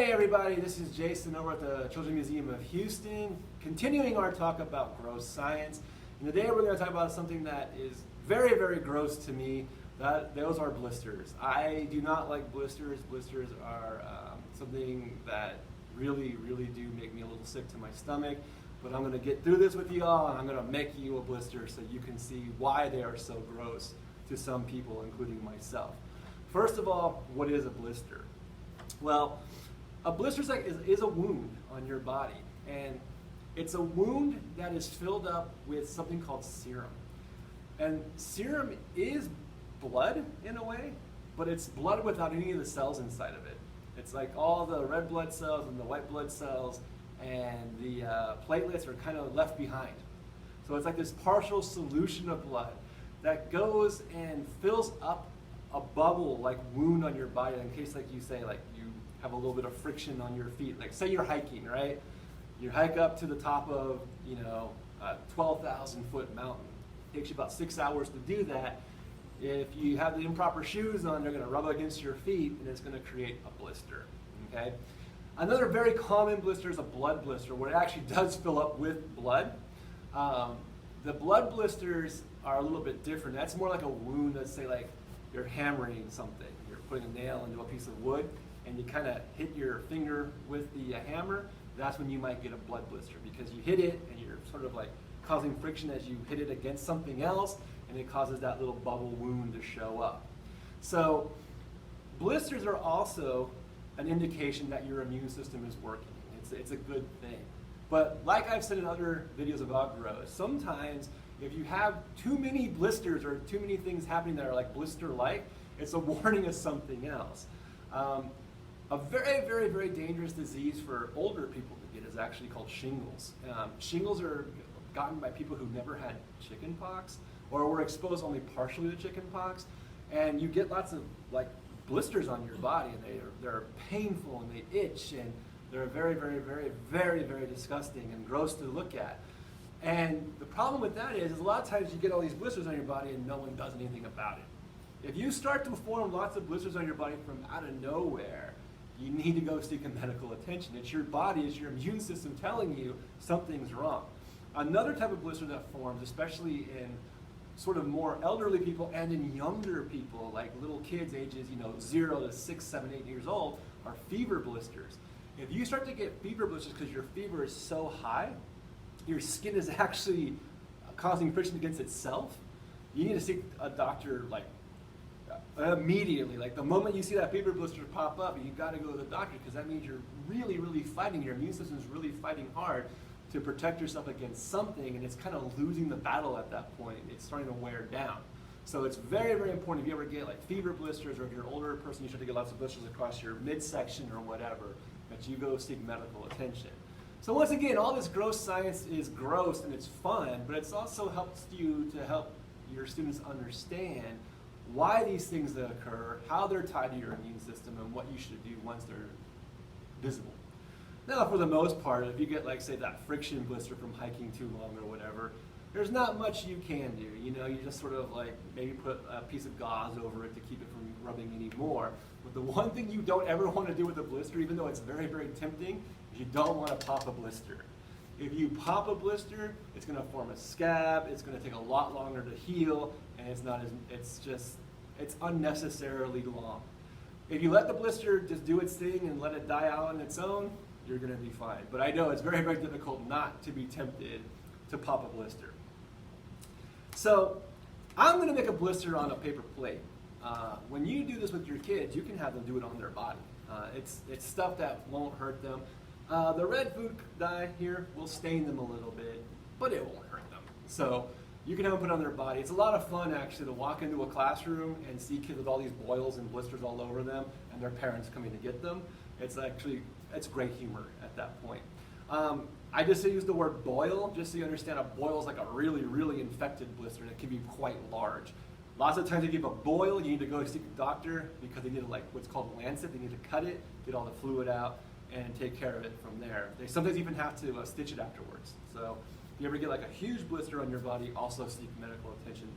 Hey everybody, this is Jason over at the Children's Museum of Houston, continuing our talk about gross science. And today we're going to talk about something that is very, very gross to me. Those are blisters. I do not like blisters. Blisters are something that really, really do make me a little sick to my stomach. But I'm going to get through this with you all, and I'm going to make you a blister so you can see why they are so gross to some people, including myself. First of all, what is a blister? Well, a blister is a wound on your body, and it's a wound that is filled up with something called serum. And serum is blood in a way, but it's blood without any of the cells inside of it. It's like all the red blood cells and the white blood cells and the platelets are kind of left behind. So it's like this partial solution of blood that goes and fills up a bubble like wound on your body in case, like you say, like you have a little bit of friction on your feet. Like say you're hiking, right? You hike up to the top of, a 12,000 foot mountain. It takes you about 6 hours to do that. If you have the improper shoes on, they're going to rub against your feet and it's going to create a blister, okay? Another very common blister is a blood blister, where it actually does fill up with blood. The blood blisters are a little bit different. That's more like a wound. Let's say like you're hammering something. You're putting a nail into a piece of wood and you kind of hit your finger with the hammer. That's when you might get a blood blister, because you hit it and you're sort of like causing friction as you hit it against something else, and it causes that little bubble wound to show up. So blisters are also an indication that your immune system is working. It's a good thing. But like I've said in other videos about growth, sometimes if you have too many blisters or too many things happening that are like blister-like, it's a warning of something else. A very, very, very dangerous disease for older people to get is actually called shingles. Shingles are gotten by people who've never had chicken pox or were exposed only partially to chicken pox, and you get lots of like blisters on your body, and they're painful and they itch, and they're very, very, very, very, very disgusting and gross to look at. And the problem with that is a lot of times you get all these blisters on your body and no one does anything about it. If you start to form lots of blisters on your body from out of nowhere, you need to go seek medical attention. It's your body, it's your immune system telling you something's wrong. Another type of blister that forms, especially in sort of more elderly people and in younger people, like little kids ages 0 to 6, 7, 8 years old, are fever blisters. If you start to get fever blisters because your fever is so high, your skin is actually causing friction against itself, you need to seek a doctor like immediately. Like the moment you see that fever blister pop up, you got to go to the doctor, because that means you're really, really fighting. Your immune system is really fighting hard to protect yourself against something, and it's kind of losing the battle at that point. It's starting to wear down. So it's very, very important if you ever get like fever blisters, or if you're an older person, you start to get lots of blisters across your midsection or whatever, that you go seek medical attention. So once again, all this gross science is gross and it's fun, but it also helps you to help your students understand why these things that occur, how they're tied to your immune system, and what you should do once they're visible. Now, for the most part, if you get, like, say, that friction blister from hiking too long or whatever, there's not much you can do. You just sort of like maybe put a piece of gauze over it to keep it from rubbing anymore. But the one thing you don't ever want to do with a blister, even though it's very, very tempting, is you don't want to pop a blister. If you pop a blister, it's going to form a scab. It's going to take a lot longer to heal, and it's unnecessarily long. If you let the blister just do its thing and let it die out on its own, you're going to be fine. But I know it's very, very difficult not to be tempted to pop a blister. So I'm going to make a blister on a paper plate. When you do this with your kids, you can have them do it on their body. It's stuff that won't hurt them. The red food dye here will stain them a little bit, but it won't hurt them. So you can have them put it on their body. It's a lot of fun, actually, to walk into a classroom and see kids with all these boils and blisters all over them, and their parents coming to get them. It's great humor at that point. I just use the word boil, just so you understand. A boil is like a really, really infected blister, and it can be quite large. Lots of times if you have a boil, you need to go seek a doctor, because they need to, like, what's called a lancet. They need to cut it, get all the fluid out, and take care of it from there. They sometimes even have to stitch it afterwards. So if you ever get like a huge blister on your body, also seek medical attention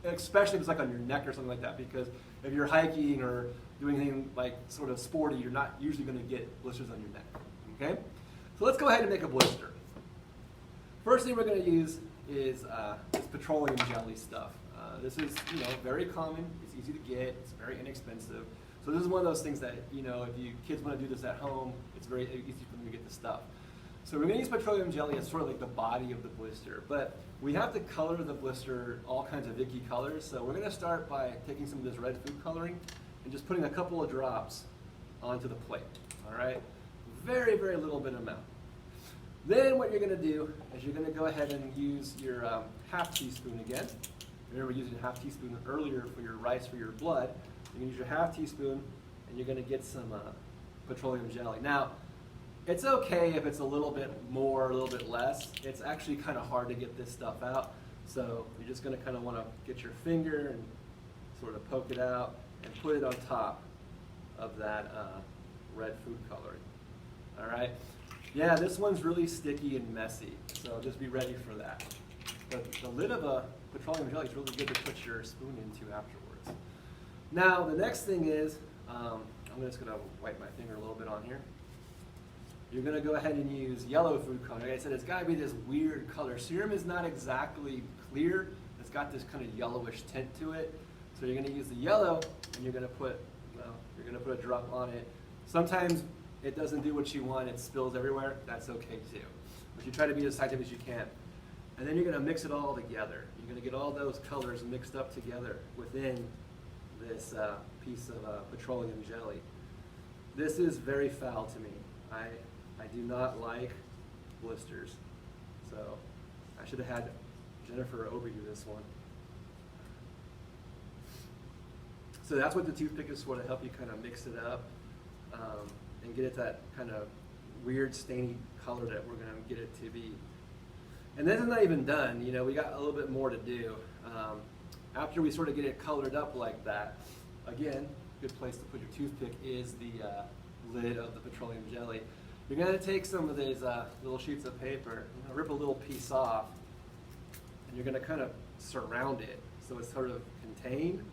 especially if it's like on your neck or something like that, because if you're hiking or doing anything like sort of sporty, you're not usually going to get blisters on your neck. Okay? So let's go ahead and make a blister. First thing we're going to use is this petroleum jelly stuff. This is, very common. It's easy to get. It's very inexpensive. So this is one of those things that, if you kids want to do this at home, it's very easy for them to get the stuff. So we're going to use petroleum jelly as sort of like the body of the blister, but we have to color the blister all kinds of icky colors. So we're going to start by taking some of this red food coloring and just putting a couple of drops onto the plate. All right, very, very little bit amount. Then what you're going to do is you're going to go ahead and use your half teaspoon again. Remember using a half teaspoon earlier for your rice for your blood. You're going to use your half teaspoon and you're going to get some petroleum jelly. Now, it's okay if it's a little bit more, a little bit less. It's actually kind of hard to get this stuff out. So you're just going to kind of want to get your finger and sort of poke it out and put it on top of that red food coloring. All right? Yeah, this one's really sticky and messy, so just be ready for that. But the lid of a petroleum jelly is really good to put your spoon into afterwards. Now, the next thing is, I'm just going to wipe my finger a little bit on here. You're going to go ahead and use yellow food coloring. Like I said, it's got to be this weird color. Serum is not exactly clear. It's got this kind of yellowish tint to it. So you're going to use the yellow, and you're going to put, a drop on it. Sometimes it doesn't do what you want. It spills everywhere. That's okay too. But you try to be as scientific as you can. And then you're going to mix it all together. You're going to get all those colors mixed up together within this piece of petroleum jelly. This is very foul to me. I do not like blisters. So I should have had Jennifer over you this one. So that's what the toothpick is for, to help you kind of mix it up and get it that kind of weird stainy color that we're going to get it to be. And this is not even done. We got a little bit more to do. After we sort of get it colored up like that, again, good place to put your toothpick is the lid of the petroleum jelly. You're going to take some of these little sheets of paper, rip a little piece off, and you're going to kind of surround it so it's sort of contained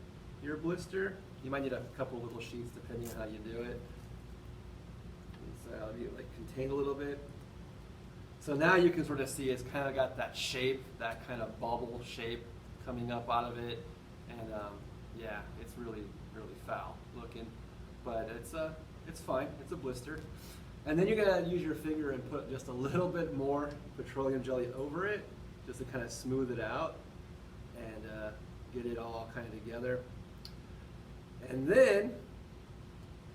your blister. You might need a couple little sheets depending on how you do it. So it'll be like contained a little bit. So now you can sort of see it's kind of got that shape, that kind of bubble shape coming up out of it. And yeah, it's really, really foul looking, but it's fine. It's a blister. And then you're going to use your finger and put just a little bit more petroleum jelly over it, just to kind of smooth it out and get it all kind of together. And then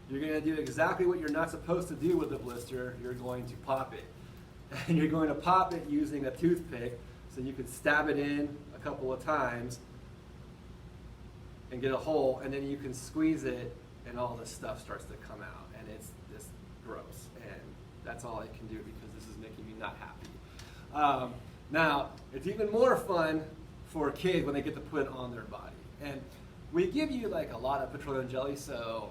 you're going to do exactly what you're not supposed to do with the blister. You're going to pop it. And you're going to pop it using a toothpick, so you can stab it in a couple of times and get a hole, and then you can squeeze it and all this stuff starts to come out, and it's this gross. And that's all I can do because this is making me not happy. Now, it's even more fun for kids when they get to put it on their body. And we give you like a lot of petroleum jelly, so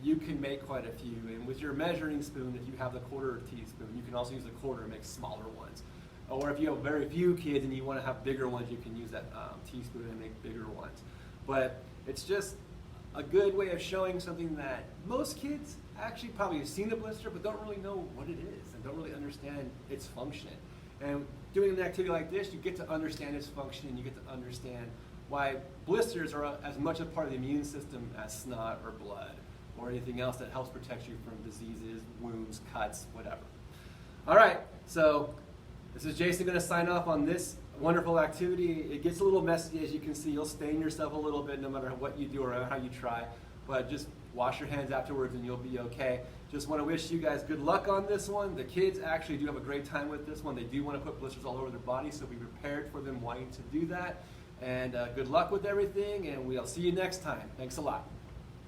you can make quite a few. And with your measuring spoon, if you have the quarter teaspoon, you can also use a quarter and make smaller ones. Or if you have very few kids and you want to have bigger ones, you can use that teaspoon and make bigger ones. But it's just a good way of showing something that most kids actually probably have seen the blister but don't really know what it is and don't really understand its function. And doing an activity like this, you get to understand its function and you get to understand why blisters are as much a part of the immune system as snot or blood or anything else that helps protect you from diseases, wounds, cuts, whatever. All right, so this is Jason going to sign off on this wonderful activity. It gets a little messy, as you can see. You'll stain yourself a little bit no matter what you do or how you try, but just wash your hands afterwards and you'll be okay. Just want to wish you guys good luck on this one. The kids actually do have a great time with this one. They do want to put blisters all over their body, so be prepared for them wanting to do that. And good luck with everything, and we'll see you next time. Thanks a lot.